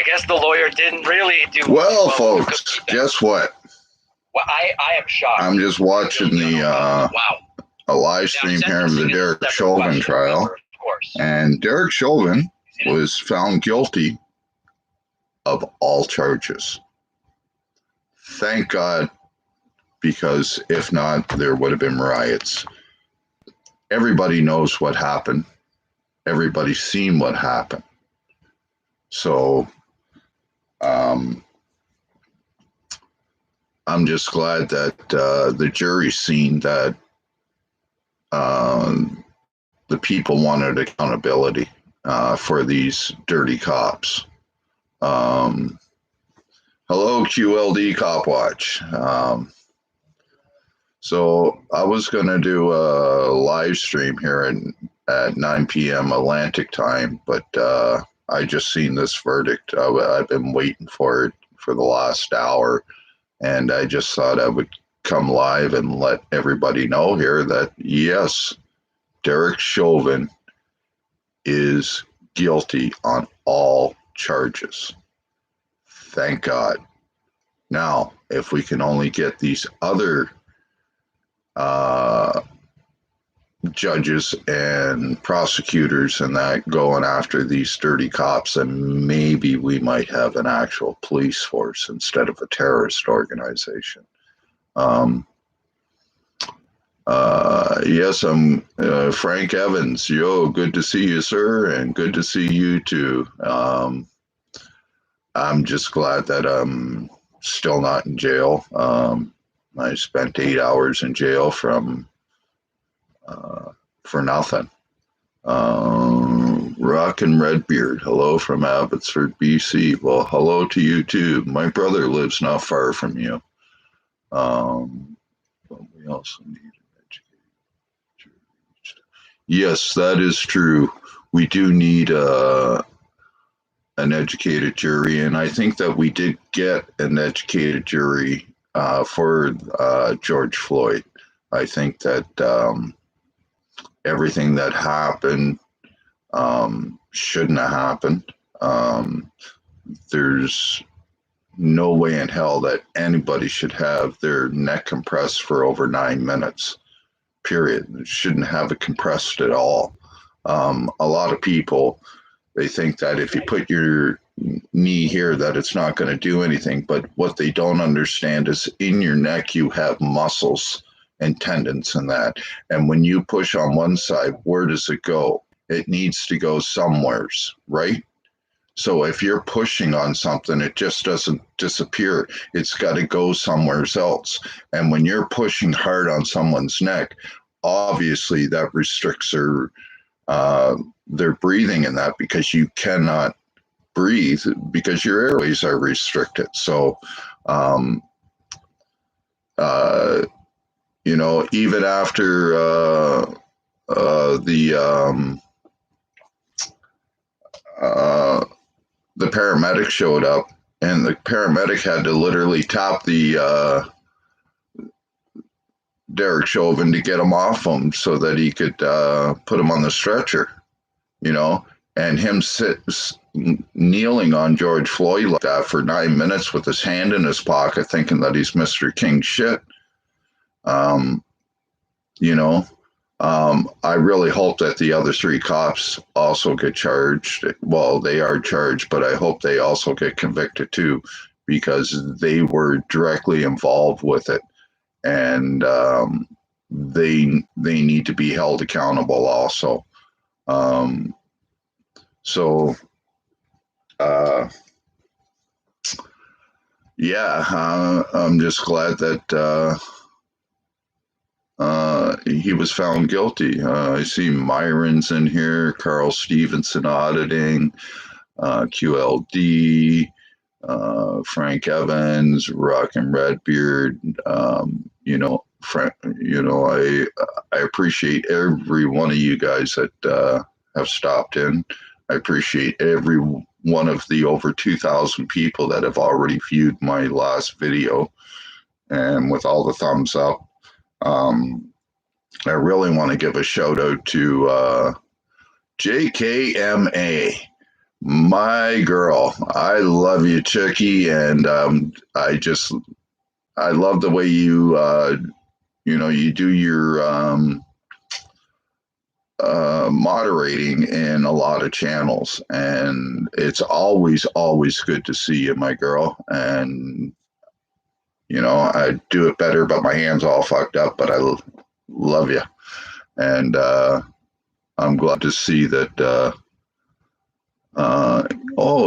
I guess the lawyer didn't really do well, folks. Guess what? Well, I am shocked. I'm just watching the wow. a live stream here of the Derek Chauvin trial, and Derek Chauvin was found guilty of all charges. Thank God, because if not, there would have been riots. Everybody knows what happened. Everybody's seen what happened. So I'm just glad that the jury's seen that the people wanted accountability for these dirty cops. Hello, QLD Cop Watch. So I was going to do a live stream here at 9 p.m. Atlantic time, but I just seen this verdict. I've been waiting for it for the last hour, and I just thought I would come live and let everybody know here that, yes, Derek Chauvin is guilty on all charges. Thank God. Now, if we can only get these other judges and prosecutors and that going after these dirty cops, and maybe we might have an actual police force instead of a terrorist organization. Yes, I'm Frank Evans. Yo, good to see you, sir, and good to see you too. I'm just glad that I'm still not in jail. I spent 8 hours in jail for nothing. Rock and Redbeard, hello from Abbotsford, BC. Well, hello to you too. My brother lives not far from you. But we also need an educated jury. Yes, that is true. We do need an educated jury, and I think that we did get an educated jury for George Floyd. I think that everything that happened shouldn't have happened. There's no way in hell that anybody should have their neck compressed for over 9 minutes, period. It shouldn't have it compressed at all. A lot of people, they think that if you put your knee here that it's not going to do anything, but what they don't understand is in your neck you have muscles and tendons and that, and when you push on one side, where does it go? It needs to go somewheres, right? So if you're pushing on something, it just doesn't disappear. It's got to go somewhere else. And when you're pushing hard on someone's neck, obviously that restricts their breathing in that, because you cannot breathe because your airways are restricted. So, you know, even after the paramedic showed up, and the paramedic had to literally tap the Derek Chauvin to get him off him so that he could put him on the stretcher, you know, and him kneeling on George Floyd like that for 9 minutes with his hand in his pocket, thinking that he's Mr. King shit. You know, I really hope that the other 3 cops also get charged. Well, they are charged, but I hope they also get convicted too, because they were directly involved with it, and they need to be held accountable also. Yeah, I'm just glad that he was found guilty. I see Myron's in here, Carl Stevenson auditing, QLD, Frank Evans, Rock and Redbeard. You know, I appreciate every one of you guys that have stopped in. I appreciate every one of the over 2,000 people that have already viewed my last video, and with all the thumbs up. I really want to give a shout out to JKMA, My girl, I love you, Chicky, and I love the way you do your moderating in a lot of channels, and it's always good to see you, my girl. And I do it better, but my hands all fucked up. But I love you, and I'm glad to see that.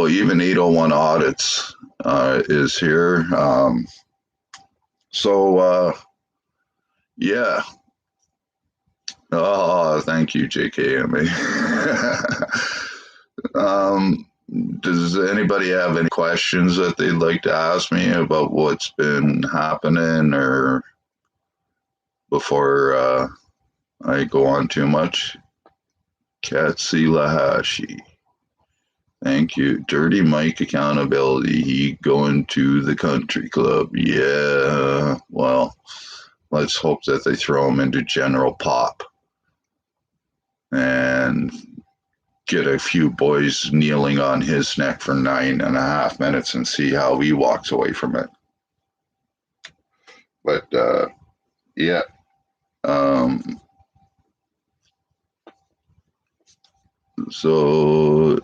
Even 801 Audits is here. Yeah. Oh, thank you, JKMA. Does anybody have any questions that they'd like to ask me about what's been happening, or before I go on too much? Katsi Lahashi. Thank you. Dirty Mike accountability. He going to the country club. Yeah. Well, let's hope that they throw him into general pop and get a few boys kneeling on his neck for 9.5 minutes and see how he walks away from it. But yeah. So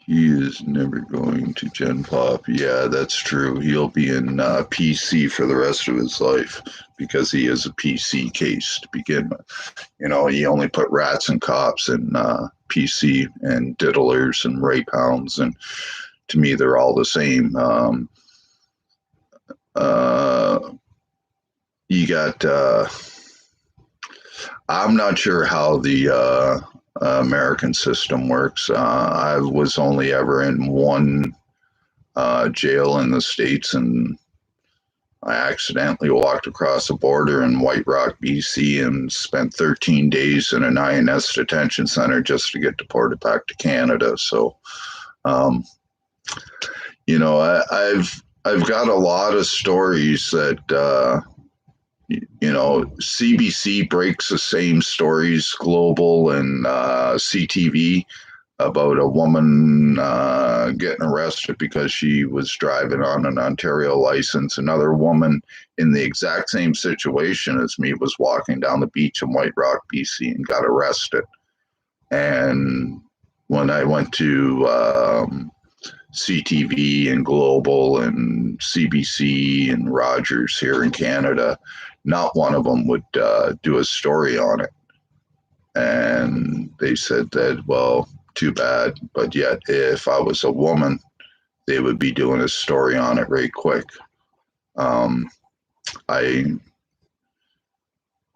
he is never going to Gen Pop. Yeah, that's true. He'll be in PC for the rest of his life because he is a PC case to begin with. He only put rats and cops in PC and diddlers and rape hounds, and to me, they're all the same. You got. I'm not sure how the American system works. I was only ever in one jail in the States, and I accidentally walked across the border in White Rock, BC, and spent 13 days in an INS detention center just to get deported back to Canada. So, I've got a lot of stories that CBC breaks the same stories, Global and CTV, about a woman getting arrested because she was driving on an Ontario license. Another woman in the exact same situation as me was walking down the beach in White Rock, BC, and got arrested. And when I went to CTV and Global and CBC and Rogers here in Canada, not one of them would do a story on it. And they said that, well, too bad. But yet, if I was a woman, they would be doing a story on it right quick.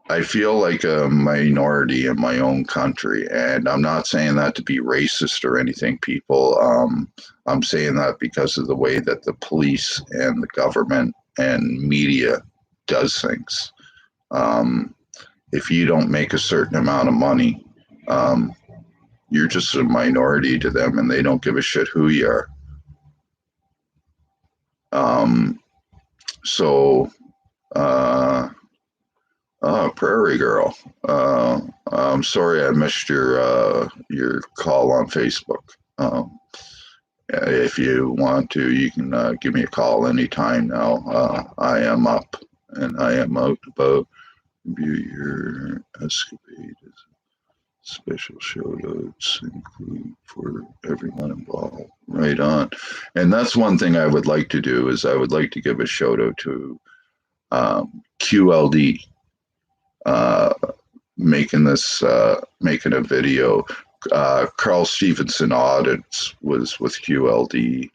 I feel like a minority in my own country, and I'm not saying that to be racist or anything, people. I'm saying that because of the way that the police and the government and media does things. If you don't make a certain amount of money, you're just a minority to them, and they don't give a shit who you are. Prairie Girl. I'm sorry I missed your call on Facebook. If you want to, you can give me a call anytime now. I am up and I am out about. Review your escapade. Special shout outs include for everyone involved. Right on. And that's one thing I would like to do is I would like to give a shout out to QLD making a video. Carl Stevenson Audits was with QLD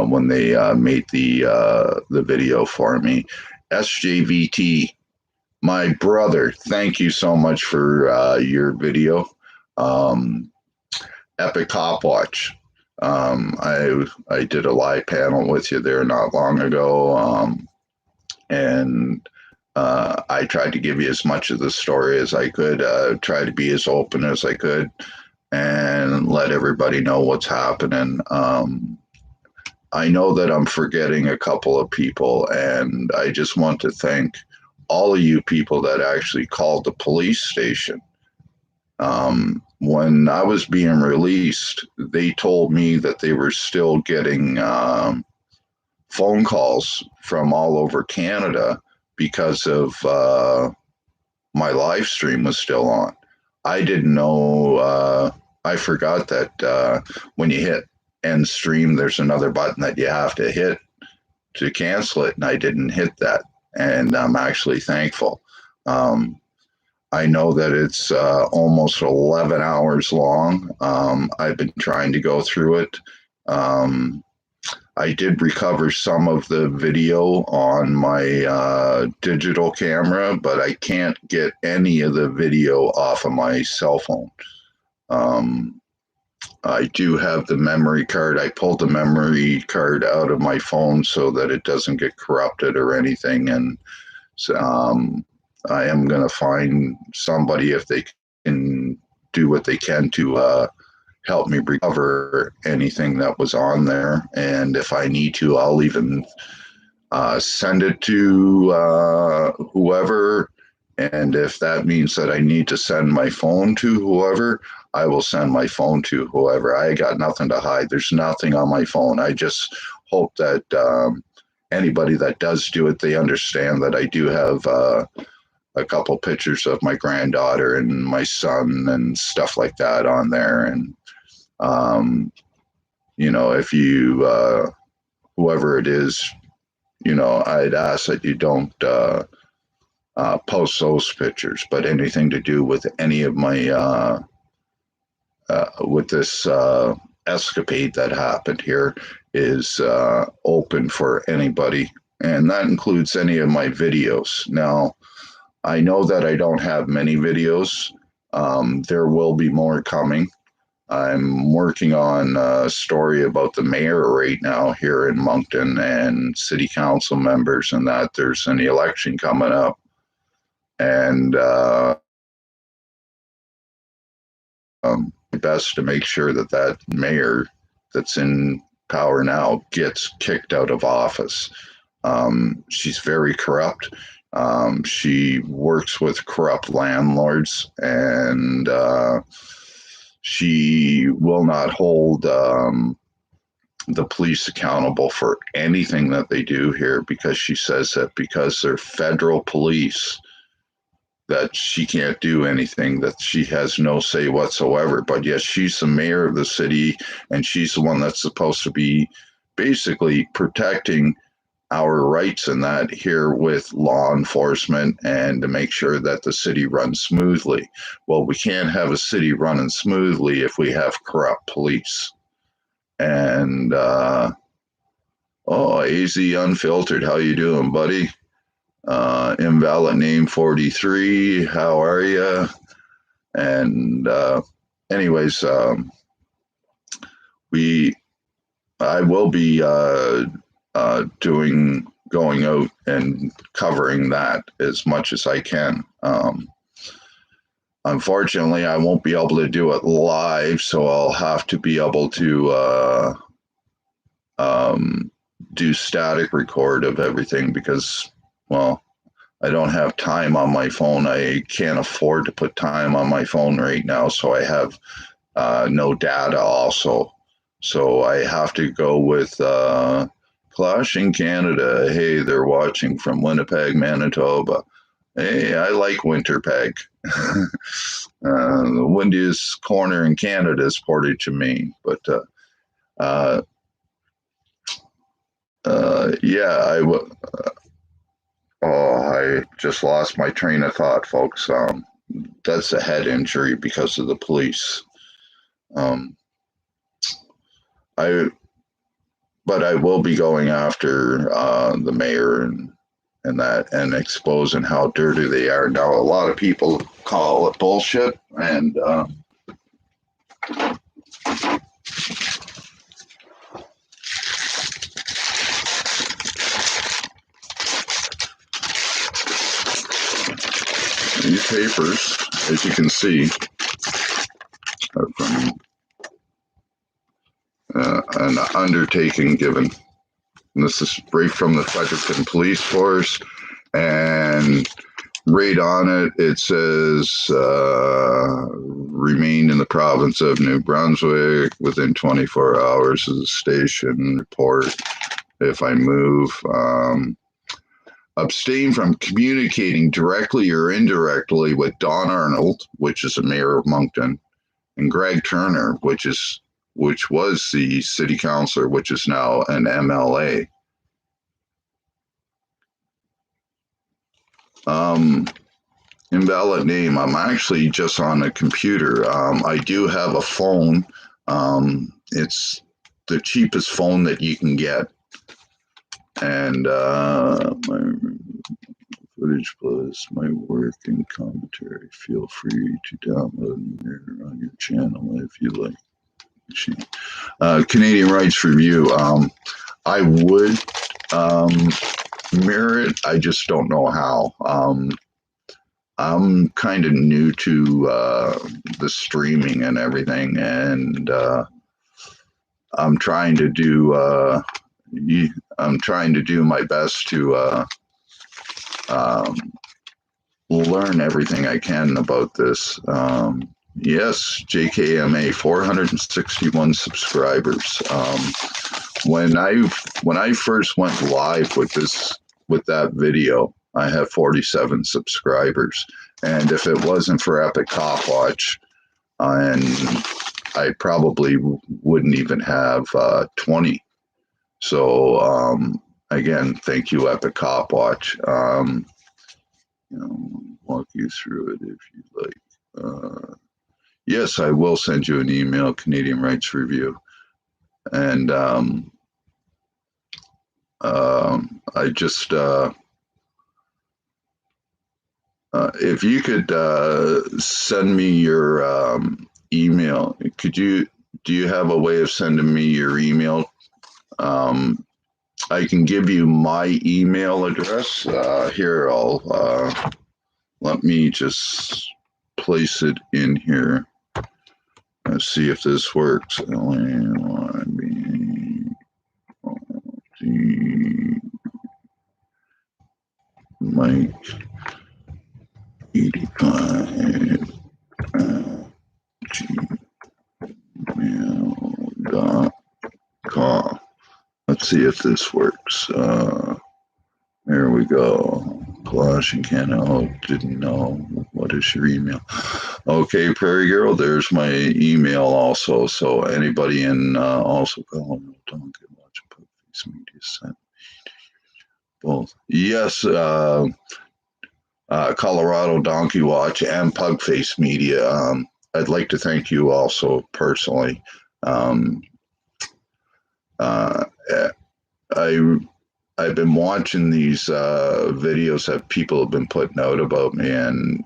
when they made the video for me. SJVT, my brother, thank you so much for your video. Epic Cop Watch. I did a live panel with you there not long ago, and I tried to give you as much of the story as I could, try to be as open as I could, and let everybody know what's happening. I know that I'm forgetting a couple of people, and I just want to thank all of you people that actually called the police station When I was being released, they told me that they were still getting phone calls from all over Canada because of my live stream was still on. I didn't know. I forgot that when you hit end stream, there's another button that you have to hit to cancel it, and I didn't hit that. And I'm actually thankful. I know that it's almost 11 hours long. I've been trying to go through it. I did recover some of the video on my digital camera, but I can't get any of the video off of my cell phone. I do have the memory card. I pulled the memory card out of my phone so that it doesn't get corrupted or anything. And I am going to find somebody if they can do what they can to help me recover anything that was on there. And if I need to, I'll even send it to whoever. And if that means that I need to send my phone to whoever, I will send my phone to whoever. I got nothing to hide. There's nothing on my phone. I just hope that anybody that does do it, they understand that I do have a couple pictures of my granddaughter and my son and stuff like that on there. And, if you, whoever it is, I'd ask that you don't post those pictures, but anything to do with any of my, with this escapade that happened here is open for anybody. And that includes any of my videos. Now, I know that I don't have many videos. There will be more coming. I'm working on a story about the mayor right now here in Moncton and city council members, and that there's an election coming up. And best to make sure that that mayor that's in power now gets kicked out of office. She's very corrupt. She works with corrupt landlords, and she will not hold the police accountable for anything that they do here, because she says that because they're federal police, that she can't do anything, that she has no say whatsoever. But yes, she's the mayor of the city, and she's the one that's supposed to be basically protecting our rights in that here with law enforcement and to make sure that the city runs smoothly. Well, we can't have a city running smoothly if we have corrupt police. And AZ Unfiltered, how you doing, buddy? Invalid name 43, how are you? And anyways, I will be going out and covering that as much as I can. Unfortunately, I won't be able to do it live, so I'll have to be able to do static record of everything because, well, I don't have time on my phone. I can't afford to put time on my phone right now, so I have no data also. So I have to go with Clash in Canada. Hey, they're watching from Winnipeg, Manitoba. Hey, I like Winterpeg. The windiest corner in Canada is Portage, Maine. But yeah, I just lost my train of thought, folks. That's a head injury because of the police. But I will be going after the mayor and that, and exposing how dirty they are. Now, a lot of people call it bullshit, and these papers, as you can see, are from an undertaking given. And this is right from the Fredericton Police Force, and right on it, it says remain in the province of New Brunswick within 24 hours of the station report. If I move, abstain from communicating directly or indirectly with Don Arnold, which is the mayor of Moncton, and Greg Turner, which was the city councilor, which is now an MLA. Invalid name. I'm actually just on a computer. I do have a phone. It's the cheapest phone that you can get. And my footage plus my work and commentary. Feel free to download it on your channel if you like. Canadian Rights Review. I would mirror it. I just don't know how. I'm kind of new to the streaming and everything, and I'm trying to do my best to learn everything I can about this. Yes, JKMA, 461 subscribers. When I first went live with that video, I have 47 subscribers, and if it wasn't for Epic Cop Watch, and I probably wouldn't even have 20. So again, thank you, Epic Cop Watch. Walk you through it if you like. Yes, I will send you an email, Canadian Rights Review, and I just. If you could send me your email, do you have a way of sending me your email? I can give you my email address. Here, let me just place it in here. Let's see if this works. Mike 85 gmail.com. Let's see if this works. There we go. Clash and Canada didn't know. What is your email? Okay, Prairie Girl, there's my email also. So anybody in also don't get much Pugface Media sent. Both. Yes, Colorado Donkey Watch and Pugface Media. I'd like to thank you also personally. I've been watching these videos that people have been putting out about me, and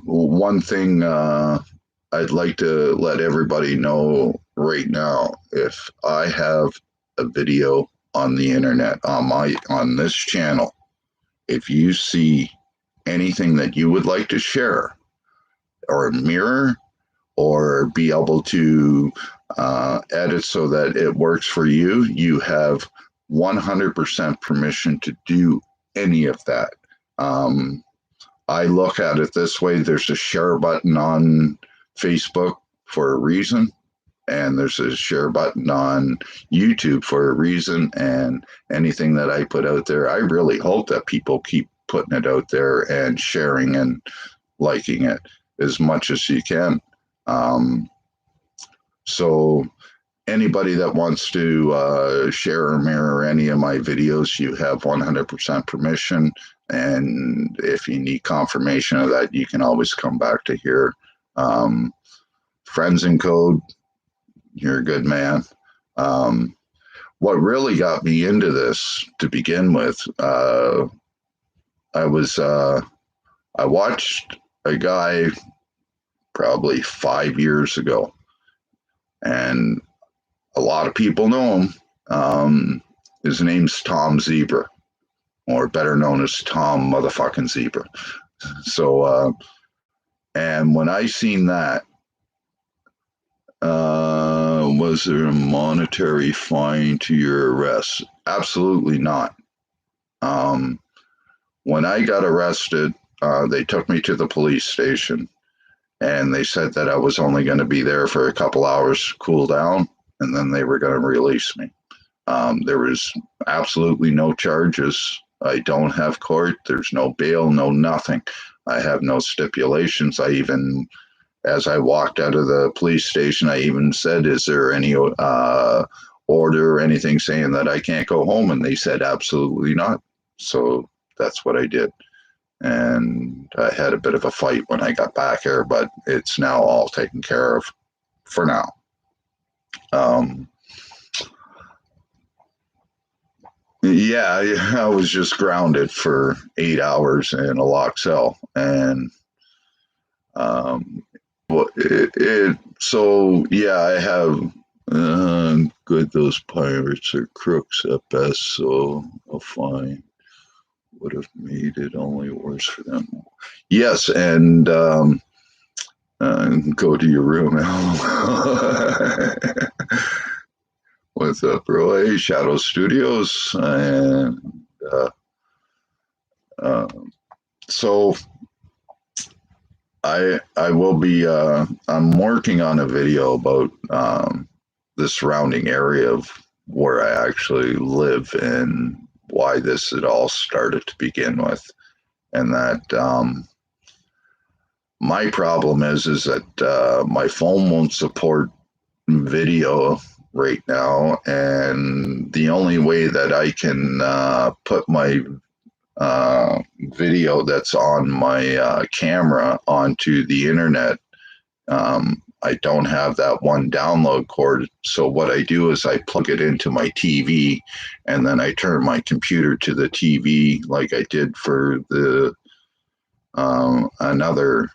one thing I'd like to let everybody know right now: if I have a video on the internet on this channel, if you see anything that you would like to share or mirror or be able to edit so that it works for you, you have 100% permission to do any of that. I look at it this way: there's a share button on Facebook for a reason, and there's a share button on YouTube for a reason, and anything that I put out there, I really hope that people keep putting it out there and sharing and liking it as much as you can. So anybody that wants to share or mirror any of my videos, you have 100% permission. And if you need confirmation of that, you can always come back to here. Friends in Code, you're a good man. What really got me into this to begin with, I watched a guy probably 5 years ago, and a lot of people know him. His name's Tom Zebra, or better known as Tom motherfucking Zebra. So, and when I seen that, was there a monetary fine to your arrest? Absolutely not. when I got arrested, they took me to the police station, and they said that I was only going to be there for a couple hours, cool down, and then they were going to release me. There was absolutely no charges. I don't have court. There's no bail, no nothing. I have no stipulations. I even, as I walked out of the police station, I even said, "Is there any order or anything saying that I can't go home?" And they said, "Absolutely not." So that's what I did. And I had a bit of a fight when I got back here, but it's now all taken care of for now. Yeah, I was just grounded for 8 hours in a locked cell, and so yeah, I have good. Those pirates are crooks at best, so a fine would have made it only worse for them. Yes, and go to your room. What's up, Roy? Shadow Studios, and so I will be. I'm working on a video about the surrounding area of where I actually live and why this had all started to begin with, and that my problem is that my phone won't support video right now, and the only way that I can put my video that's on my camera onto the internet, I don't have that one download cord. So what I do is I plug it into my TV, and then I turn my computer to the TV, like I did for the another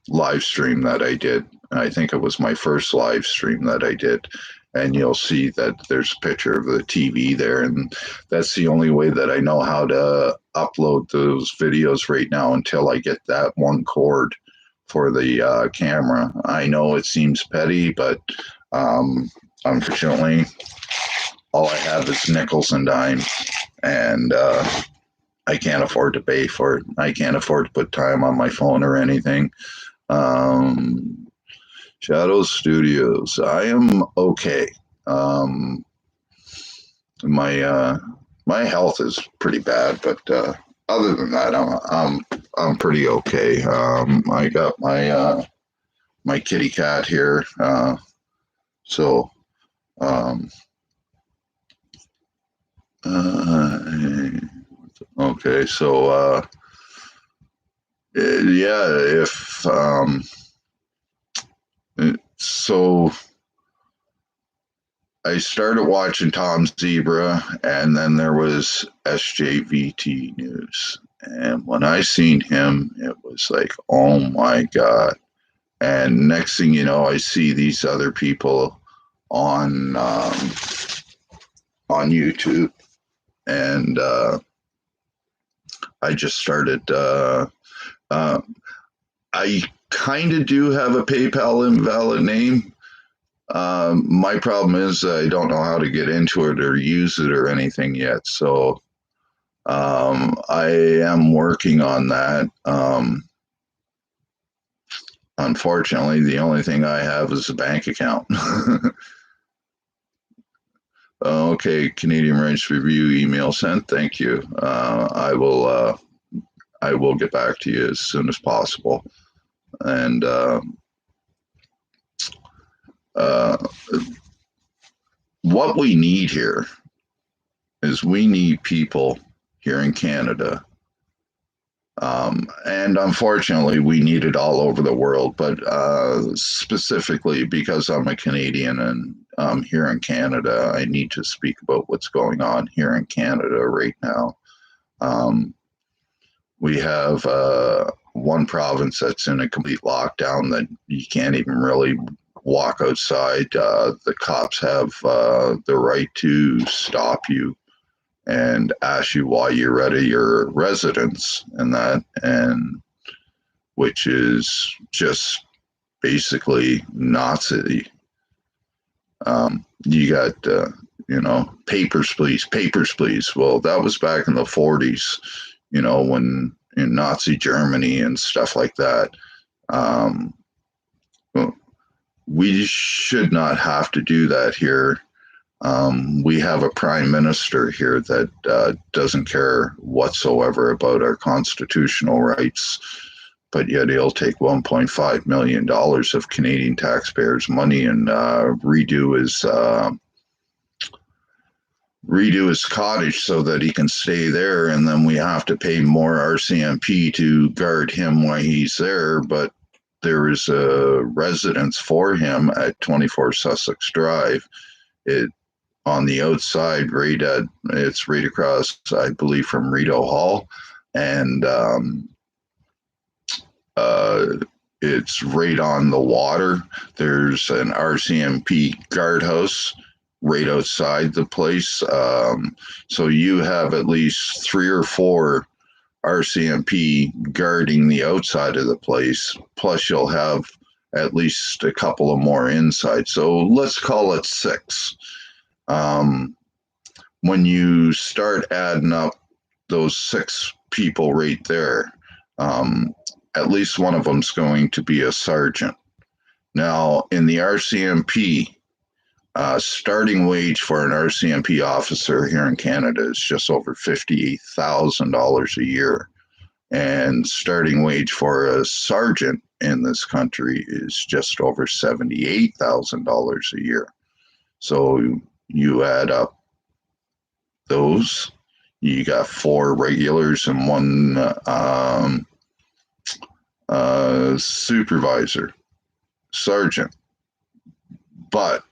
live stream that I did. I think it was my first live stream that I did. And you'll see that there's a picture of the TV there. And that's the only way that I know how to upload those videos right now until I get that one cord for the camera. I know it seems petty, but unfortunately, all I have is nickels and dimes. And I can't afford to pay for it. I can't afford to put time on my phone or anything. Shadow Studios. I am okay. My health is pretty bad, but other than that, I'm pretty okay. I got my kitty cat here, so okay. So yeah, if so I started watching Tom Zebra, and then there was SJVT News. And when I seen him, it was like, oh my God. And next thing you know, I see these other people on YouTube. And I just started, I kind of do have a PayPal invalid name. My problem is I don't know how to get into it or use it or anything yet. So I am working on that. Unfortunately, the only thing I have is a bank account. Okay, Canadian Rights Review email sent. Thank you. I will get back to you as soon as possible. And what we need here is we need people here in Canada. And unfortunately, we need it all over the world, but specifically because I'm a Canadian and I'm here in Canada, I need to speak about what's going on here in Canada right now. We have one province that's in a complete lockdown that you can't even really walk outside. The cops have the right to stop you and ask you why you're out of your residence, and which is just basically Nazi. You got papers, please, papers, please. Well, that was back in the 40s, when in Nazi Germany and stuff like that. Well, we should not have to do that here. We have a prime minister here that doesn't care whatsoever about our constitutional rights, but yet he'll take $1.5 million of Canadian taxpayers' money and redo his cottage so that he can stay there, and then we have to pay more RCMP to guard him while he's there. But there is a residence for him at 24 Sussex Drive. On the outside, it's right across, I believe, from Rideau Hall, and it's right on the water. There's an RCMP guardhouse right outside the place. So you have at least 3 or 4 RCMP guarding the outside of the place, plus you'll have at least a couple of more inside. So let's call it 6. When you start adding up those 6 people right there, at least one of them's going to be a sergeant. Now, in the RCMP, starting wage for an RCMP officer here in Canada is just over $58,000 a year. And starting wage for a sergeant in this country is just over $78,000 a year. So you add up those, you got 4 regulars and 1 supervisor, sergeant. But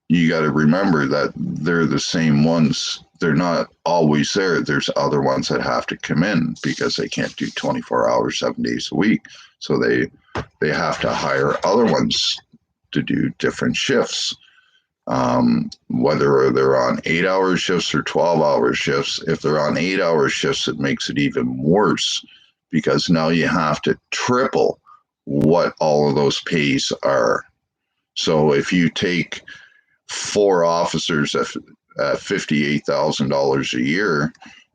you got to remember that they're the same ones. They're not always there. There's other ones that have to come in because they can't do 24 hours, 7 days a week. So they have to hire other ones to do different shifts. Whether they're on 8-hour shifts or 12-hour shifts. If they're on 8-hour shifts, it makes it even worse because now you have to triple what all of those pays are. So if you take 4 officers at $58,000 a year,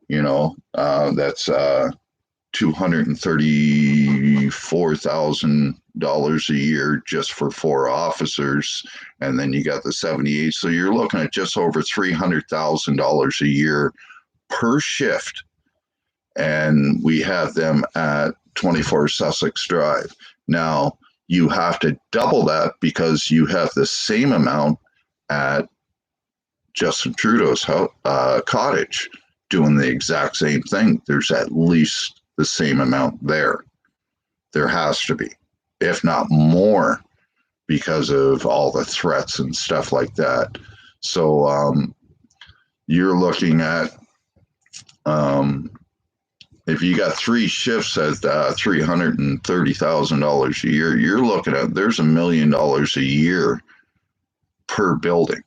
that's $234,000 a year just for 4 officers, and then you got the 78. So you're looking at just over $300,000 a year per shift, and we have them at 24 Sussex Drive. Now you have to double that because you have the same amount at Justin Trudeau's cottage doing the exact same thing. There's at least the same amount there. There has to be, if not more, because of all the threats and stuff like that. So you're looking at, if you got 3 shifts at $330,000 a year, you're looking at, there's $1 million a year per building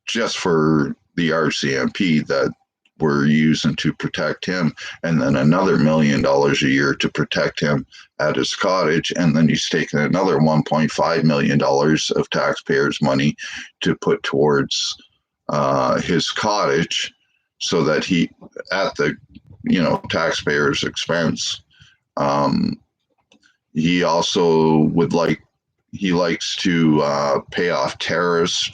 just for the RCMP that we're using to protect him, and then another $1 million a year to protect him at his cottage, and then he's taking another $1.5 million of taxpayers' money to put towards his cottage, so that he, at the taxpayers' expense. He also likes to pay off terrorists.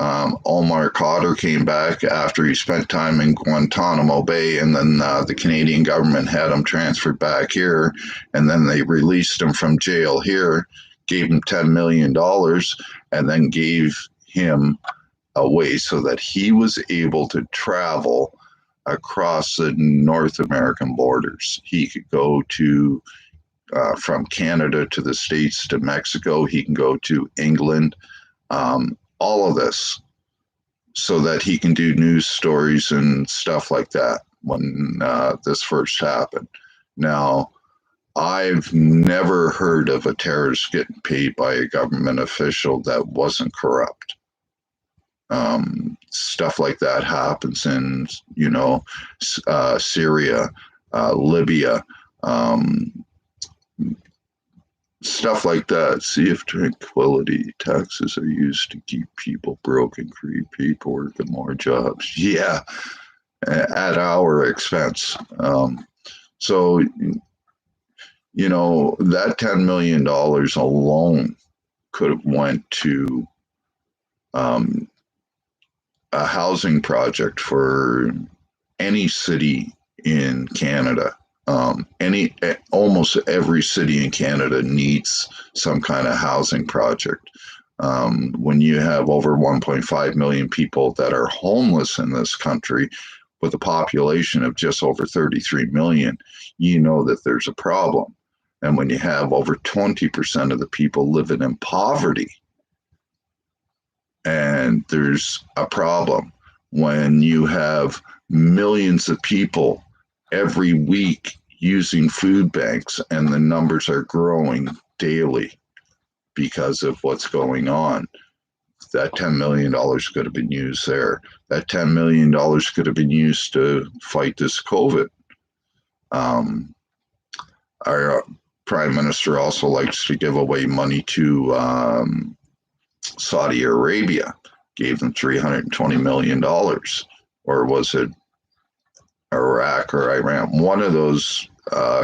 Omar Khadr came back after he spent time in Guantanamo Bay, and then the Canadian government had him transferred back here, and then they released him from jail here, gave him $10 million, and then gave him a way so that he was able to travel across the North American borders. He could go to from Canada to the States to Mexico. He can go to England. All of this so that he can do news stories and stuff like that when this first happened. Now, I've never heard of a terrorist getting paid by a government official that wasn't corrupt. Stuff like that happens in, Syria, Libya, stuff like that. See if tranquility taxes are used to keep people broke and create paperwork and more jobs. Yeah, at our expense. So, that $10 million alone could have went to a housing project for any city in Canada. Almost every city in Canada needs some kind of housing project. When you have over 1.5 million people that are homeless in this country, with a population of just over 33 million, you know that there's a problem. And when you have over 20% of the people living in poverty, and there's a problem. When you have millions of people every week using food banks, and the numbers are growing daily because of what's going on, that $10 million could have been used there. That $10 million could have been used to fight this COVID. Our Prime Minister also likes to give away money to Saudi Arabia, gave them $320 million. Or was it Iraq or Iran? One of those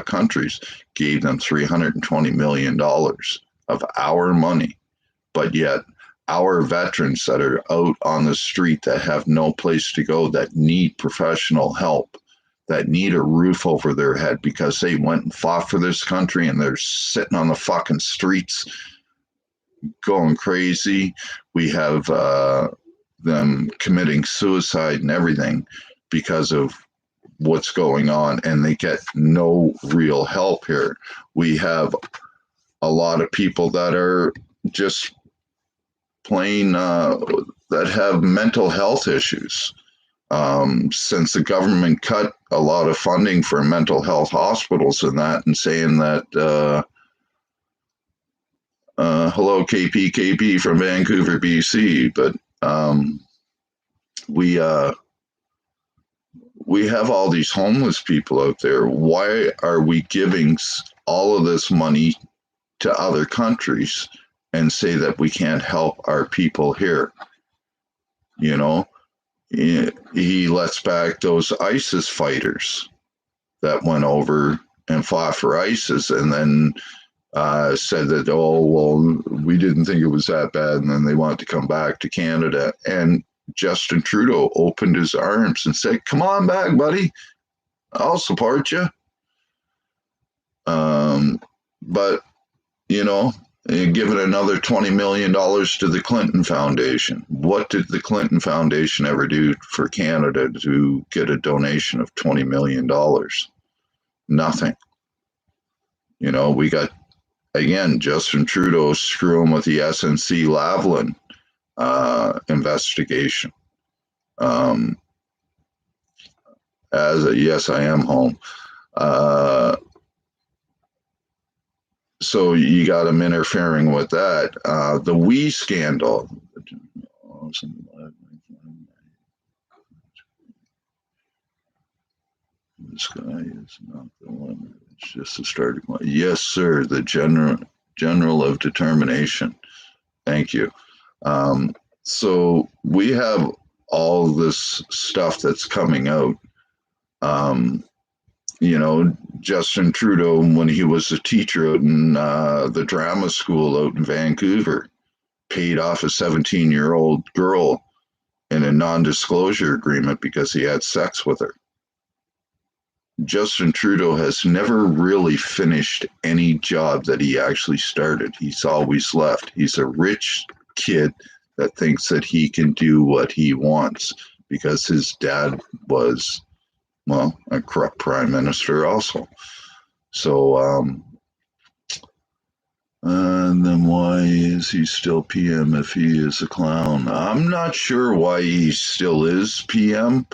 countries gave them $320 million of our money. But yet, our veterans that are out on the street, that have no place to go, that need professional help, that need a roof over their head because they went and fought for this country, and they're sitting on the fucking streets going crazy. We have them committing suicide and everything because of what's going on, and they get no real help here. We have a lot of people that are just plain that have mental health issues. Since the government cut a lot of funding for mental health hospitals and that, and saying that hello KP from Vancouver, BC, but we have all these homeless people out there. Why are we giving all of this money to other countries and say that we can't help our people here? He lets back those ISIS fighters that went over and fought for ISIS, and then said that, oh, well, we didn't think it was that bad, and then they wanted to come back to Canada. And Justin Trudeau opened his arms and said, come on back, buddy. I'll support you. But, given another $20 million to the Clinton Foundation. What did the Clinton Foundation ever do for Canada to get a donation of $20 million? Nothing. We got, again, Justin Trudeau screwing with the SNC-Lavalin investigation. Yes, I am home. So you got him interfering with that. The WE scandal. This guy is not the one. It's just a starting point. Yes, sir. The general of determination. Thank you. So we have all this stuff that's coming out. Justin Trudeau, when he was a teacher out in the drama school out in Vancouver, paid off a 17-year-old girl in a non-disclosure agreement because he had sex with her. Justin Trudeau has never really finished any job that he actually started. He's always left. He's a rich kid that thinks that he can do what he wants because his dad was, well, a corrupt prime minister also. So, and then why is he still PM if he is a clown? I'm not sure why he still is PM.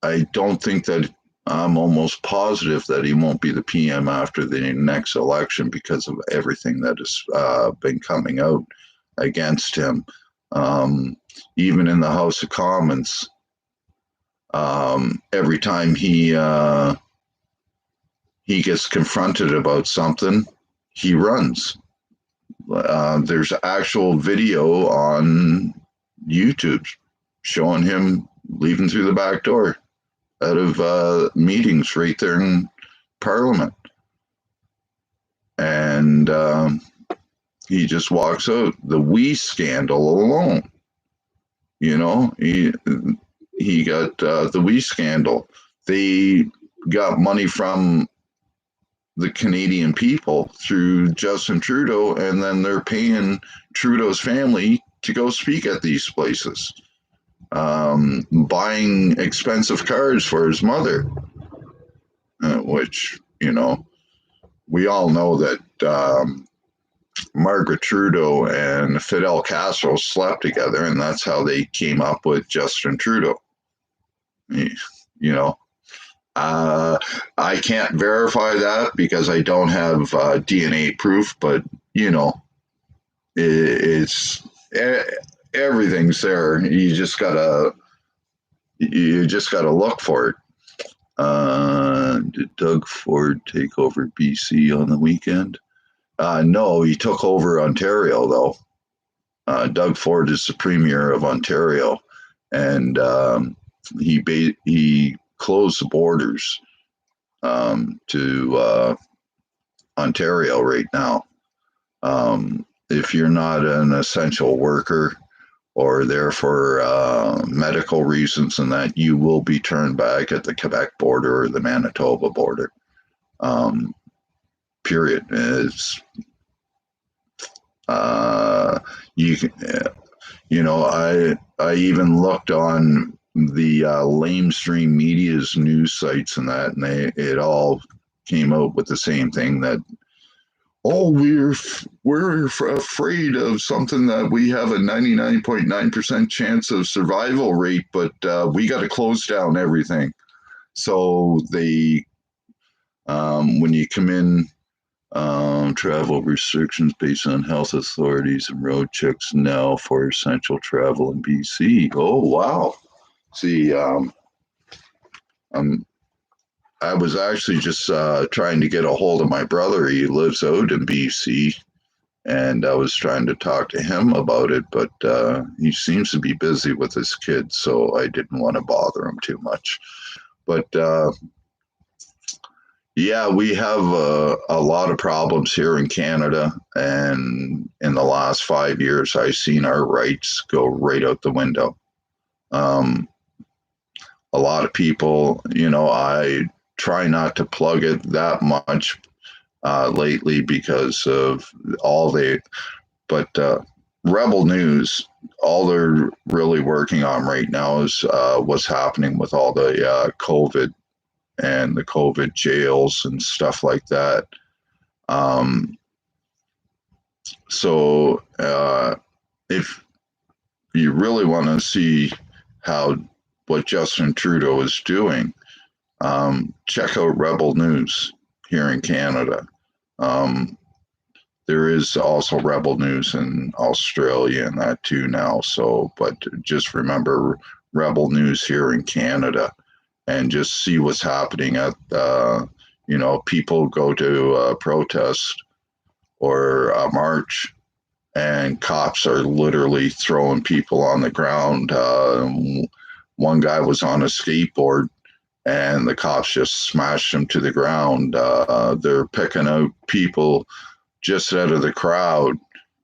I don't think that, I'm almost positive that he won't be the PM after the next election because of everything that has been coming out against him. Even in the House of Commons, every time he he gets confronted about something, he runs. There's actual video on YouTube showing him leaving through the back door out of meetings right there in Parliament. And he just walks out. The WE scandal alone, you know, he got the WE scandal. They got money from the Canadian people through Justin Trudeau, and then they're paying Trudeau's family to go speak at these places, buying expensive cars for his mother, which, you know, we all know that Margaret Trudeau and Fidel Castro slept together, and that's how they came up with Justin Trudeau. You know, I can't verify that because I don't have DNA proof, but you know, it's everything's there. You just gotta look for it. Did Doug Ford take over BC on the weekend? No, he took over Ontario though. Doug Ford is the premier of Ontario, and he closed the borders to Ontario right now. If you're not an essential worker or there for medical reasons and that, you will be turned back at the Quebec border or the Manitoba border. Period. It's you can, you know, I even looked on the lamestream media's news sites and that, and it all came out with the same thing, that we're afraid of something that we have a 99.9% chance of survival rate, but we got to close down everything. So they when you come in, travel restrictions based on health authorities and road checks now for essential travel in BC. Oh wow. See, I was actually just trying to get a hold of my brother. He lives out in BC, and I was trying to talk to him about it, but he seems to be busy with his kids, so I didn't want to bother him too much. But yeah, we have a lot of problems here in Canada, and in the last 5 years, I've seen our rights go right out the window. A lot of people, you know, I try not to plug it that much lately because of but Rebel News, all they're really working on right now is what's happening with all the COVID and the COVID jails and stuff like that. So if you really want to see what Justin Trudeau is doing, check out Rebel News here in Canada. There is also Rebel News in Australia and that too now. So, but just remember Rebel News here in Canada, and just see what's happening at, you know, people go to a protest or a march, and cops are literally throwing people on the ground. One guy was on a skateboard, and the cops just smashed him to the ground. They're picking out people just out of the crowd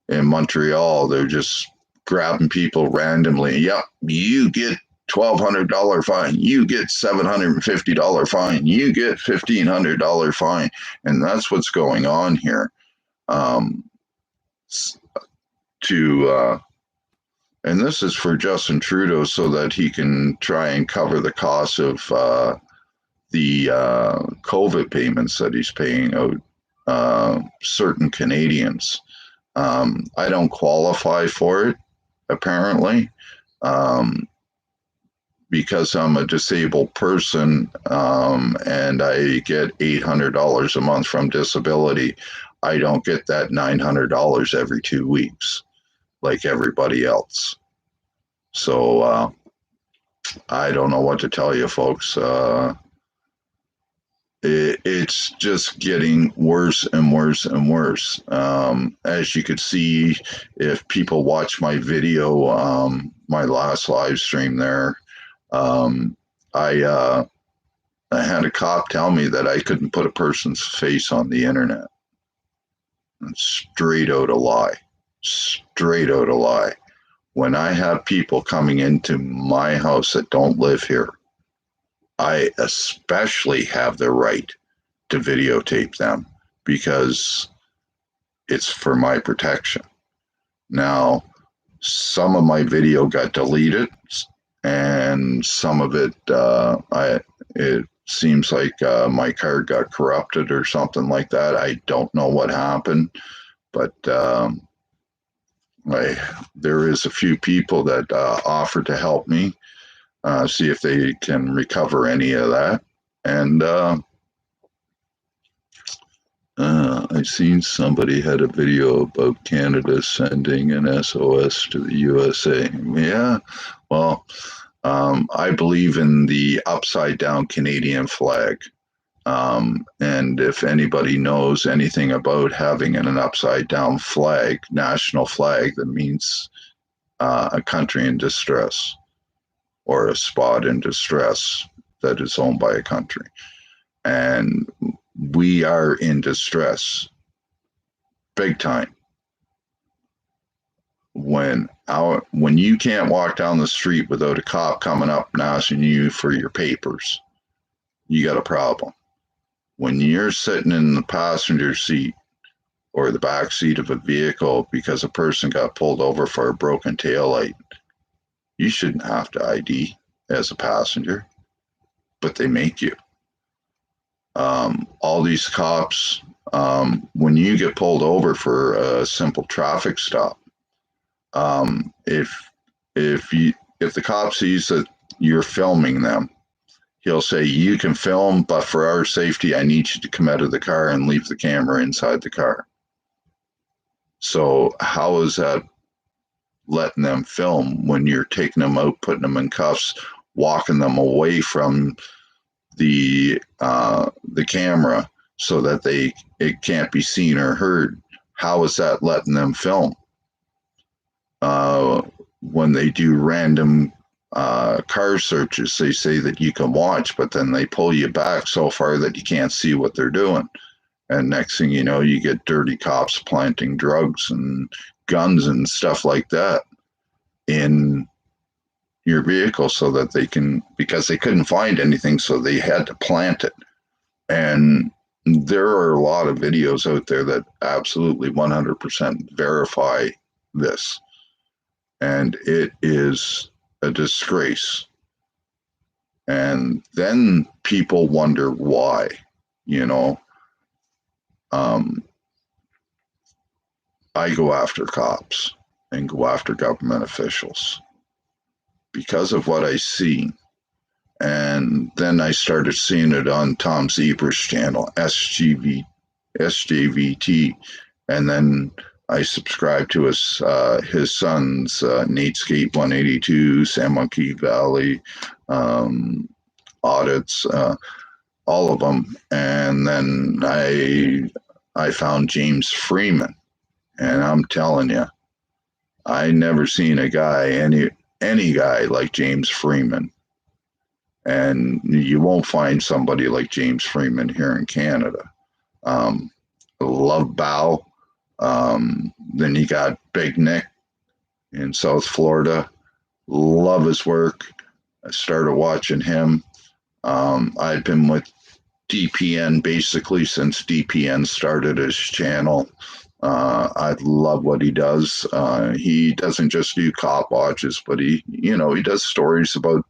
in Montreal. They're just grabbing people randomly. Yep, you get $1,200 fine. You get $750 fine. You get $1,500 fine, and that's what's going on here. And this is for Justin Trudeau so that he can try and cover the cost of the COVID payments that he's paying out certain Canadians. I don't qualify for it, apparently, because I'm a disabled person, and I get $800 a month from disability. I don't get that $900 every 2 weeks like everybody else. So I don't know what to tell you, folks. it's just getting worse and worse and worse. As you could see, if people watch my video, my last live stream there, um, I had a cop tell me that I couldn't put a person's face on the internet. Straight out a lie. Straight out a lie. When I have people coming into my house that don't live here, I especially have the right to videotape them because it's for my protection. Now, some of my video got deleted, and some of it, it seems like my card got corrupted or something like that. I don't know what happened, but there is a few people that offered to help me see if they can recover any of that. And I seen somebody had a video about Canada sending an SOS to the USA. Yeah, well, I believe in the upside down Canadian flag. And if anybody knows anything about having an upside down flag, national flag, that means a country in distress or a spot in distress that is owned by a country. And we are in distress big time. When you can't walk down the street without a cop coming up and asking you for your papers, you got a problem. When you're sitting in the passenger seat or the back seat of a vehicle because a person got pulled over for a broken taillight, you shouldn't have to ID as a passenger, but they make you. All these cops, when you get pulled over for a simple traffic stop, if the cop sees that you're filming them, he'll say, you can film, but for our safety, I need you to come out of the car and leave the camera inside the car. So how is that letting them film when you're taking them out, putting them in cuffs, walking them away from the camera so that it can't be seen or heard? How is that letting them film? When they do random car searches, they say that you can watch, but then they pull you back so far that you can't see what they're doing. And next thing you know, you get dirty cops planting drugs and guns and stuff like that in your vehicle so that they can, because they couldn't find anything, so they had to plant it. And there are a lot of videos out there that absolutely 100% verify this. And it is a disgrace. And then people wonder why, you know. I go after cops and go after government officials because of what I see. And then I started seeing it on Tom Zebra's channel, SJVT. And then I subscribed to his sons, Natescape 182, San Monkey Valley, audits, all of them. And then I found James Freeman. And I'm telling you, I never seen a guy, any guy like James Freeman. And you won't find somebody like James Freeman here in Canada. Love Bao. Then you got Big Nick in South Florida. Love his work. I started watching him. I've been with DPN basically since DPN started his channel. I love what he does. He doesn't just do cop watches, but he does stories about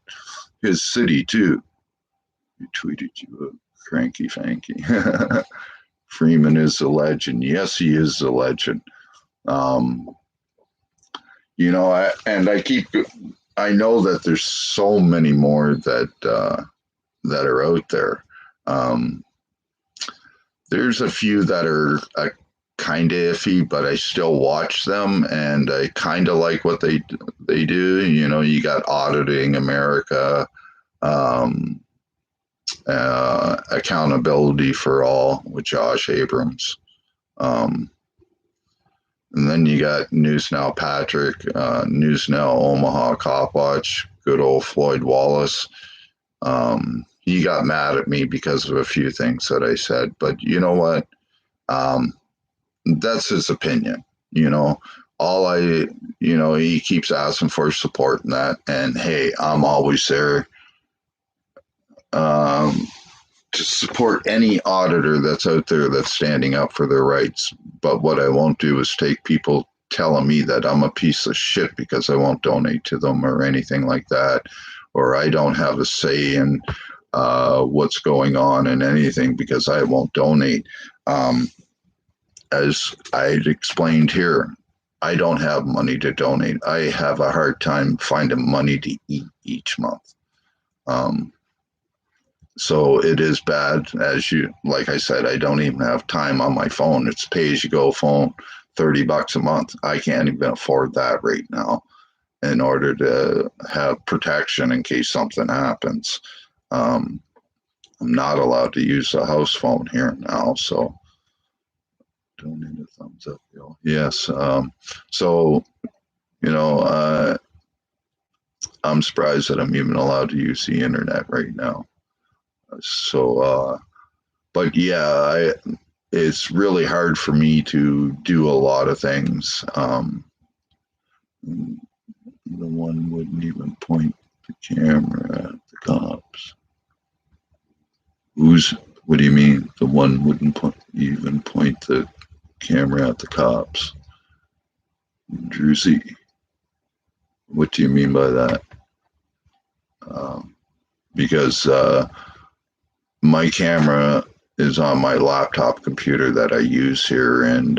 his city too. He tweeted you a cranky fanky. Freeman is a legend. Yes, he is a legend. I know that there's so many more that are out there. There's a few that are kind of iffy, but I still watch them, and I kind of like what they do. You know, you got Auditing America. Accountability for All with Josh Abrams. And then you got News Now Patrick, News Now Omaha Cop Watch, good old Floyd Wallace. He got mad at me because of a few things that I said, but you know what? That's his opinion. He keeps asking for support and that, and hey, I'm always there to support any auditor that's out there that's standing up for their rights. But what I won't do is take people telling me that I'm a piece of shit because I won't donate to them or anything like that, or I don't have a say in what's going on in anything because I won't donate. As I explained here, I don't have money to donate. I have a hard time finding money to eat each month. So it is bad, like I said, I don't even have time on my phone. It's pay-as-you-go phone, $30 a month. I can't even afford that right now in order to have protection in case something happens. I'm not allowed to use a house phone here now, so donate a thumbs up, Bill. Yes. I'm surprised that I'm even allowed to use the internet right now. But yeah, it's really hard for me to do a lot of things. The one wouldn't even point the camera at the cops. What do you mean? The one wouldn't even point the camera at the cops? Druzy, what do you mean by that? Because my camera is on my laptop computer that I use here, and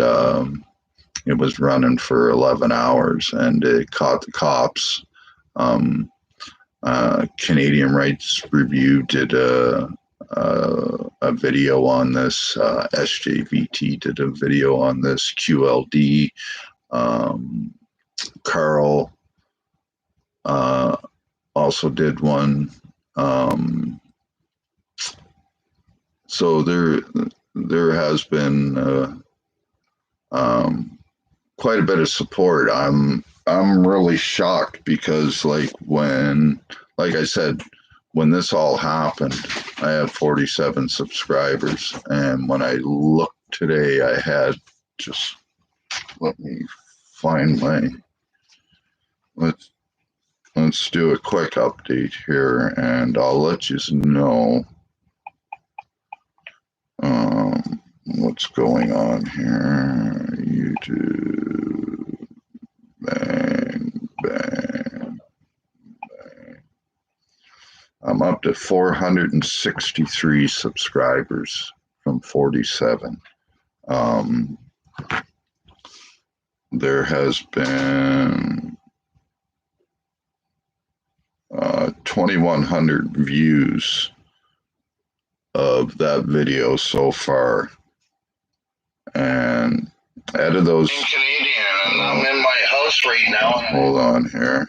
it was running for 11 hours, and it caught the cops. Canadian Rights Review did a video on this. SJVT did a video on this. QLD, Carl also did one. So there has been quite a bit of support. I'm really shocked because like I said, when this all happened, I had 47 subscribers, and when I looked today, I had just let me find my let's do a quick update here, and I'll let you know what's going on here. YouTube, bang, bang, bang. I'm up to 463 subscribers from 47. There has been 2,100 views of that video so far, and out of those, I'm Canadian, and I'm in my house right now. Hold on here.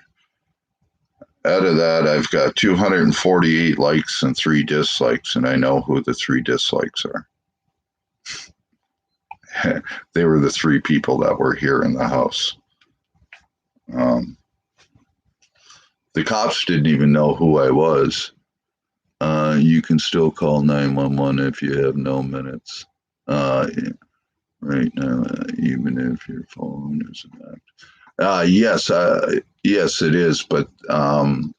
Out of that, I've got 248 likes and 3 dislikes, and I know who the 3 dislikes are. They were the 3 people that were here in the house. The cops didn't even know who I was. You can still call 911 if you have no minutes. Right now, even if your phone isn't active. Yes, it is. But the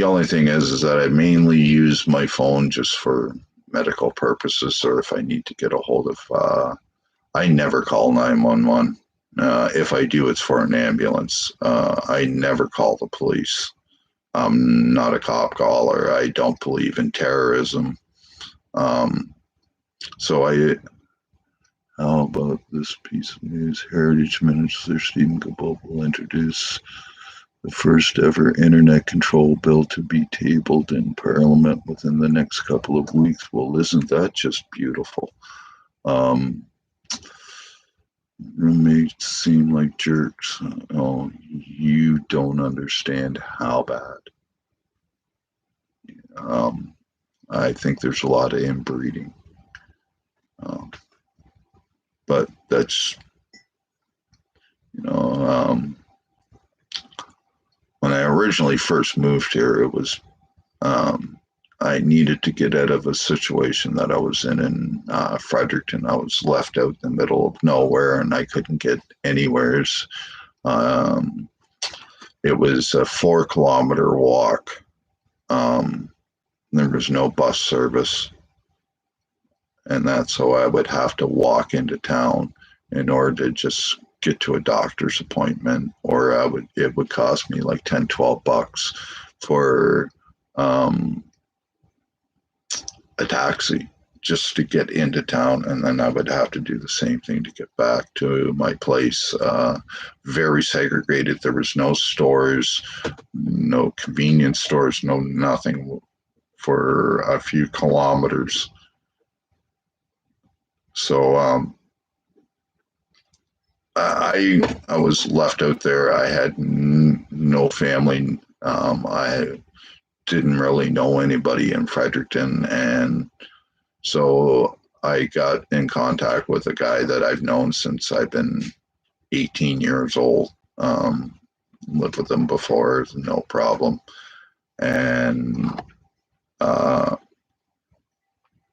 only thing is that I mainly use my phone just for medical purposes, or if I need to get a hold of. I never call 911. If I do, it's for an ambulance. I never call the police. I'm not a cop caller. I don't believe in terrorism. How about this piece of news? Heritage Minister Stephen Guilbeault will introduce the first ever internet control bill to be tabled in Parliament within the next couple of weeks. Well, isn't that just beautiful? Roommates seem like jerks. Oh, you don't understand how bad. I think there's a lot of inbreeding. But that's, when I originally first moved here, it was, I needed to get out of a situation that I was in Fredericton. I was left out in the middle of nowhere and I couldn't get anywheres. It was a 4 kilometer walk. There was no bus service. And that's how I would have to walk into town in order to just get to a doctor's appointment, or it would cost me like $10-12 for a taxi just to get into town, and then I would have to do the same thing to get back to my place. Very segregated. There was no stores, no convenience stores, no nothing for a few kilometers. So I was left out there. I had no family. I didn't really know anybody in Fredericton, and so I got in contact with a guy that I've known since I've been 18 years old. Lived with him before, no problem, and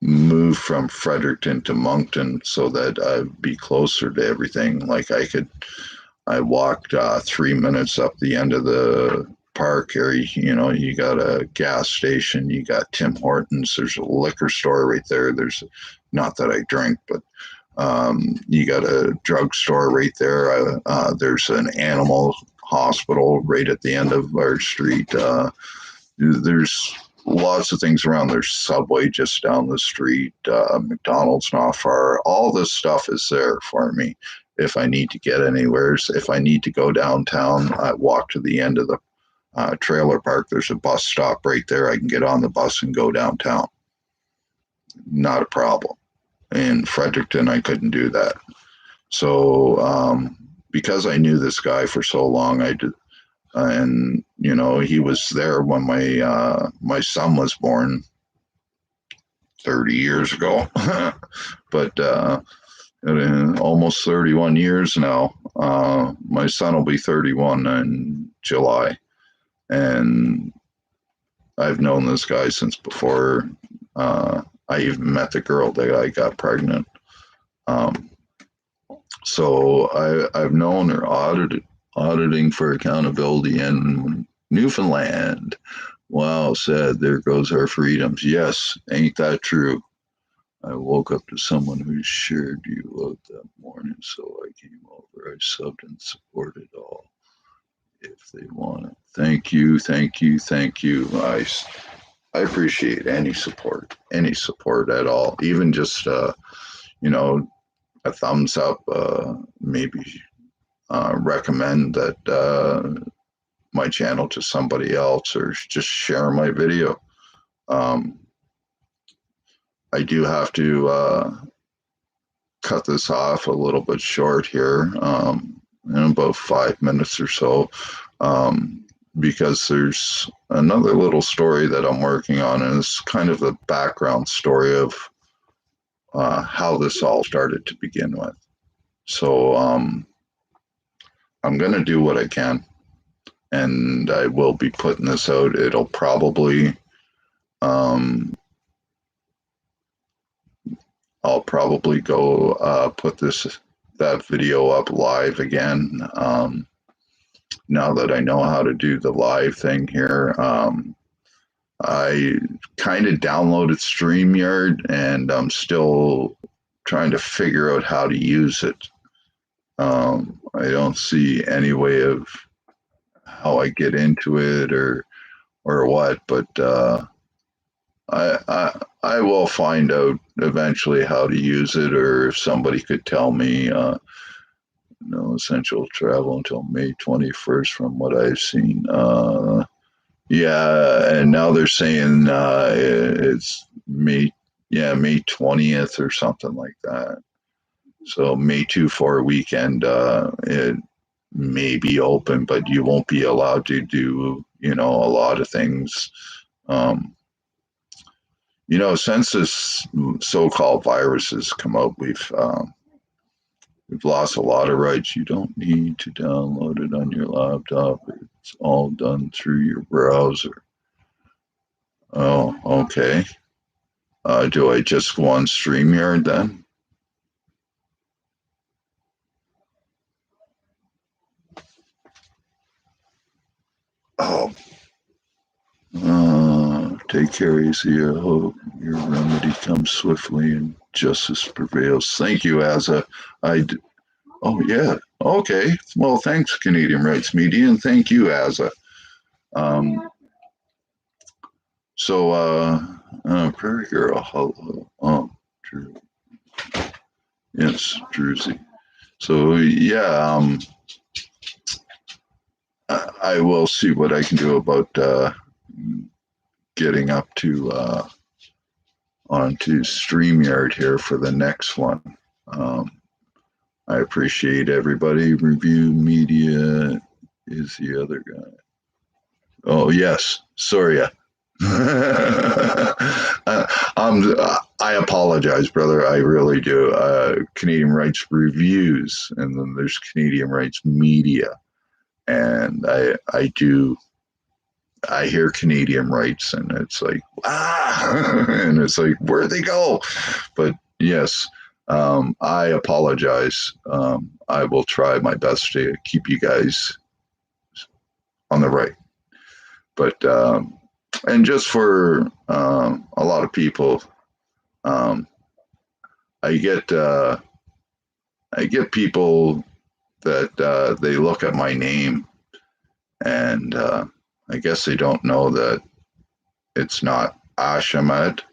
moved from Fredericton to Moncton so that I'd be closer to everything. Like I walked 3 minutes up the end of the park area. You got a gas station, you got Tim Hortons, there's a liquor store right there. There's, not that I drink, but you got a drugstore right there. There's an animal hospital right at the end of our street. There's lots of things around. There's Subway just down the street, McDonald's not far. All this stuff is there for me if I need to get anywhere. If I need to go downtown, I walk to the end of the trailer park. There's a bus stop right there. I can get on the bus and go downtown. Not a problem. In Fredericton, I couldn't do that. So because I knew this guy for so long, I did. And he was there when my son was born 30 years ago. But almost 31 years now. My son will be 31 in July, and I've known this guy since before I even met the girl that I got pregnant. So I've known her auditing for accountability in Newfoundland. Wow, sad. There goes our freedoms. Yes, ain't that true? I woke up to someone who shared you out that morning, so I came over. I subbed and supported all if they want it. Thank you, thank you, thank you. I appreciate any support at all. Even just a thumbs up, maybe recommend that my channel to somebody else, or just share my video. I do have to cut this off a little bit short here, in about 5 minutes or so, because there's another little story that I'm working on, and it's kind of the background story of how this all started to begin with. So I'm going to do what I can, and I will be putting this out. It'll probably, I'll probably go put that video up live again. Now that I know how to do the live thing here, I kind of downloaded StreamYard, and I'm still trying to figure out how to use it. I don't see any way of how I get into it or what, but I will find out eventually how to use it, or if somebody could tell me. No essential travel until May 21st, from what I've seen. Yeah, and now they're saying it's May 20th or something like that. So May 24 weekend, it may be open, but you won't be allowed to do, a lot of things. Since this so-called virus has come out, we've lost a lot of rights. You don't need to download it on your laptop. It's all done through your browser. Oh, okay. Do I just go on StreamYard then? Oh, take care, easy. I hope your remedy comes swiftly and justice prevails. Thank you, Asa. Oh, yeah. Okay. Well, thanks, Canadian Rights Media, and thank you, Asa. Prairie Girl, hello. Oh, Drew. Yes, Druzy. So, yeah, I will see what I can do about getting up to onto StreamYard here for the next one. I appreciate everybody. Review Media is the other guy. Oh, yes, Soria. I apologize, brother. I really do. Canadian Rights Reviews, and then there's Canadian Rights Media. And I hear Canadian rights, and it's like, and it's like, where'd they go? But yes, I apologize. I will try my best to keep you guys on the right. But, and just for a lot of people, I get people that they look at my name, and I guess they don't know that it's not Ashamed,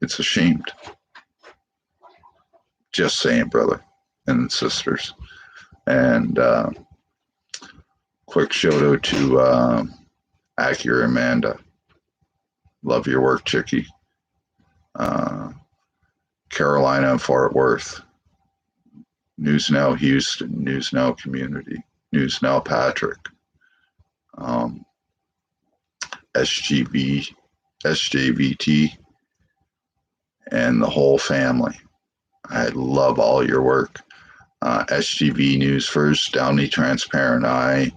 it's Ashamed. Just saying, brother and sisters. And quick shout out to Acura Amanda. Love your work, Chickie. Carolina and Fort Worth. News Now Houston, News Now Community, News Now Patrick, SJVT, and the whole family. I love all your work. SGV News First, Downey Transparent Eye,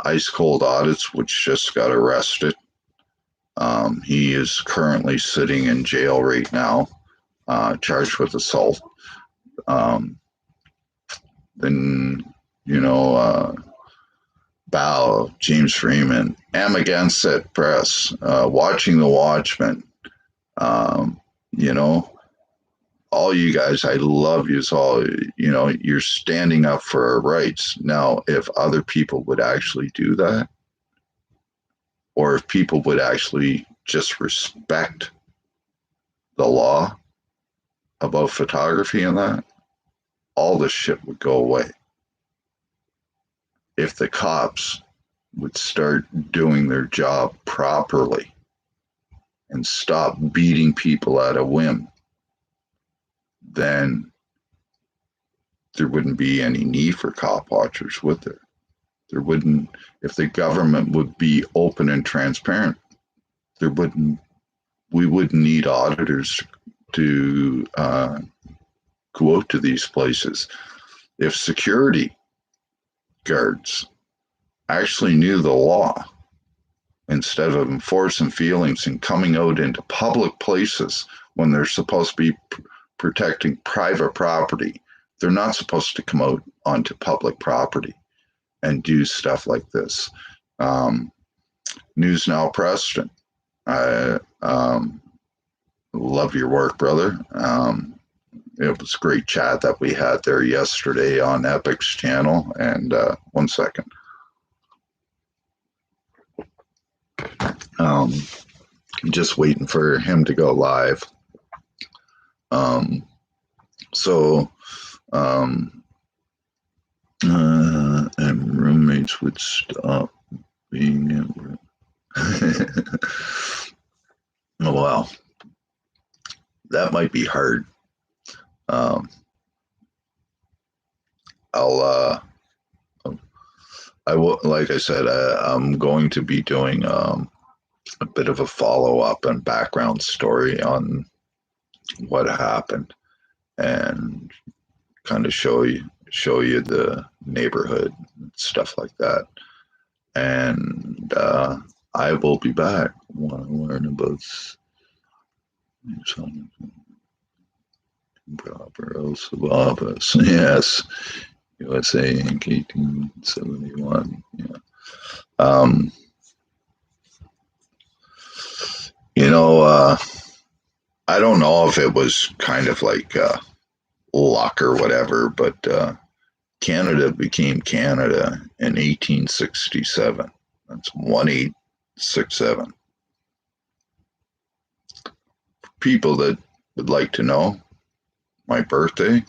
Ice Cold Audits, which just got arrested. He is currently sitting in jail right now, charged with assault. Then, Bow, James Freeman, Am Against It Press, Watching the Watchmen, all you guys, I love you all. You're standing up for our rights. Now, if other people would actually do that, or if people would actually just respect the law about photography and that, all this shit would go away. If the cops would start doing their job properly and stop beating people at a whim, then there wouldn't be any need for cop watchers, would there? There wouldn't. If the government would be open and transparent, we wouldn't need auditors to go out to these places. If security guards actually knew the law, instead of enforcing feelings and coming out into public places when they're supposed to be protecting private property, they're not supposed to come out onto public property and do stuff like this. News Now Preston, I love your work, brother. It was a great chat that we had there yesterday on Epic's channel. And 1 second. Just waiting for him to go live. And roommates would stop being in. Oh, wow. That might be hard. I will, like I said, I'm going to be doing a bit of a follow-up and background story on what happened, and kind of show you the neighborhood and stuff like that. And I will be back. Want to learn about Barbaros? Yes, USA Inc. 1871. Yeah. You know, I don't know if it was kind of like luck or whatever, but Canada became Canada in 1867. That's 1867. People that would like to know, my birthday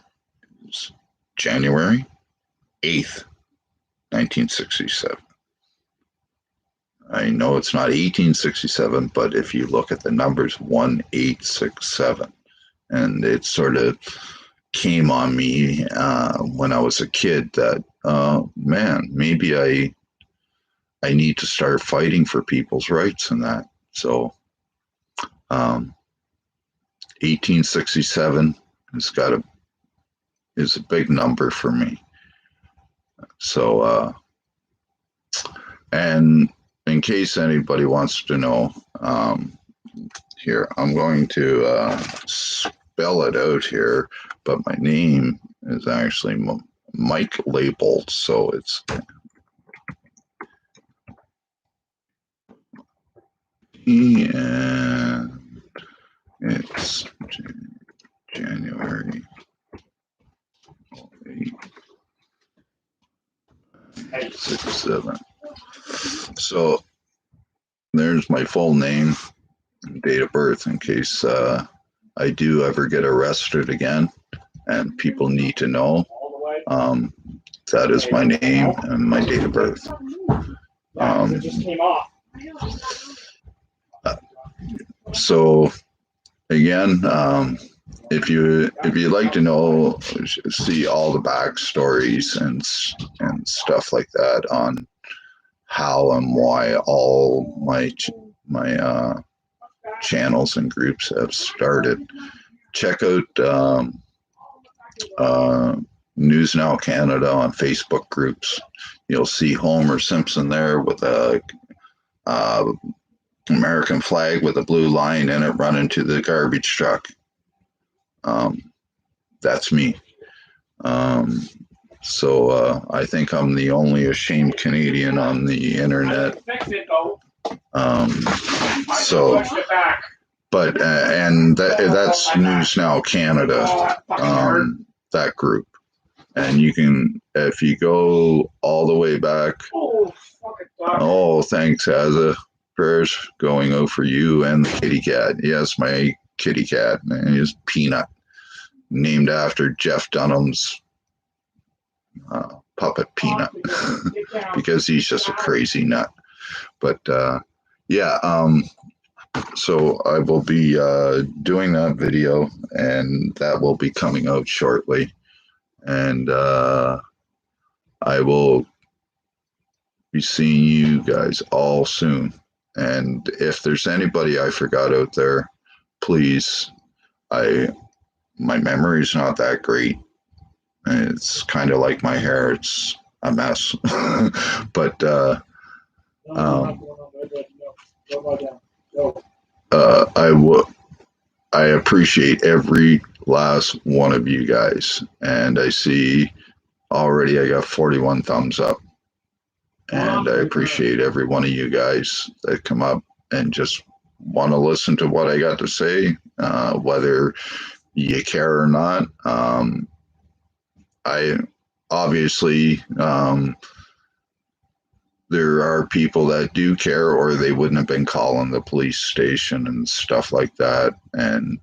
is January 8th, 1967. I know it's not 1867, but if you look at the numbers, 1867. And it sort of came on me when I was a kid that, man, maybe I need to start fighting for people's rights and that. So 1867 is a big number for me. So and in case anybody wants to know, here I'm going to spell it out here, but my name is actually Mike Leibold, so it's and it's January 867. So there's my full name and date of birth in case I do ever get arrested again and people need to know. That is my name and my date of birth. So again, if you'd like to know, see all the backstories and stuff like that on how and why all my channels and groups have started, check out News Now Canada on Facebook groups. You'll see Homer Simpson there with a American flag with a blue line in it running to the garbage truck. That's me. So I think I'm the only ashamed Canadian on the internet. So, but and that's News Now Canada, that group. And you can, if you go all the way back. Oh, thanks, Asa. Prayers going out for you and the kitty cat. Yes, my kitty cat. And he's Peanut, named after Jeff Dunham's puppet Peanut, because he's just a crazy nut. But yeah, so I will be doing that video, and that will be coming out shortly. And I will be seeing you guys all soon. And if there's anybody I forgot out there, please, my memory's not that great. It's kind of like my hair, it's a mess. But I appreciate every last one of you guys, and I see already I got 41 thumbs up, and I appreciate every one of you guys that come up and just want to listen to what I got to say, whether you care or not. I obviously there are people that do care, or they wouldn't have been calling the police station and stuff like that and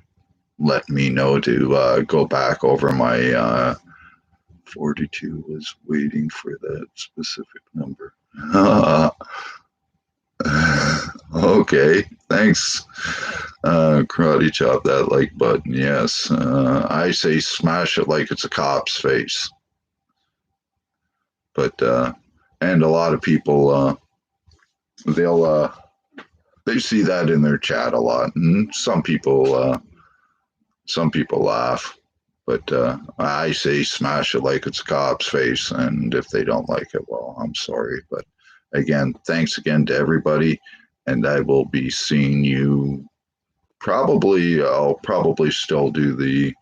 let me know to go back over my 42 was waiting for that specific number. Okay, thanks. Karate chop that like button. Yes, I say smash it like it's a cop's face. But and a lot of people they'll they see that in their chat a lot, and some people laugh. But I say smash it like it's a cop's face, and if they don't like it, well, I'm sorry. But again, thanks again to everybody, and I will be seeing you. I'll probably still do the.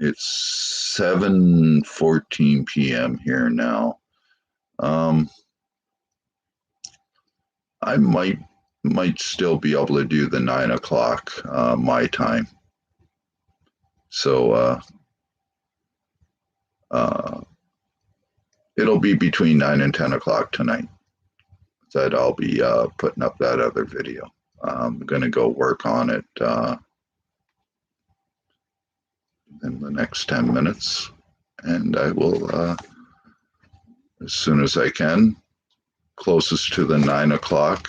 It's 7:14 p.m. here now. I might still be able to do the 9 o'clock my time. So it'll be between 9 and 10 o'clock tonight that I'll be putting up that other video. I'm going to go work on it in the next 10 minutes, and I will, as soon as I can, closest to the 9 o'clock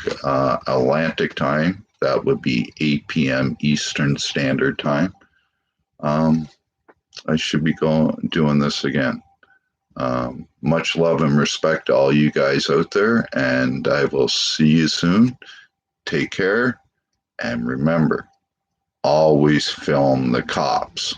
Atlantic time, that would be 8 p.m. Eastern Standard Time. I should be doing this again. Much love and respect to all you guys out there, and I will see you soon. Take care, and remember, always film the cops.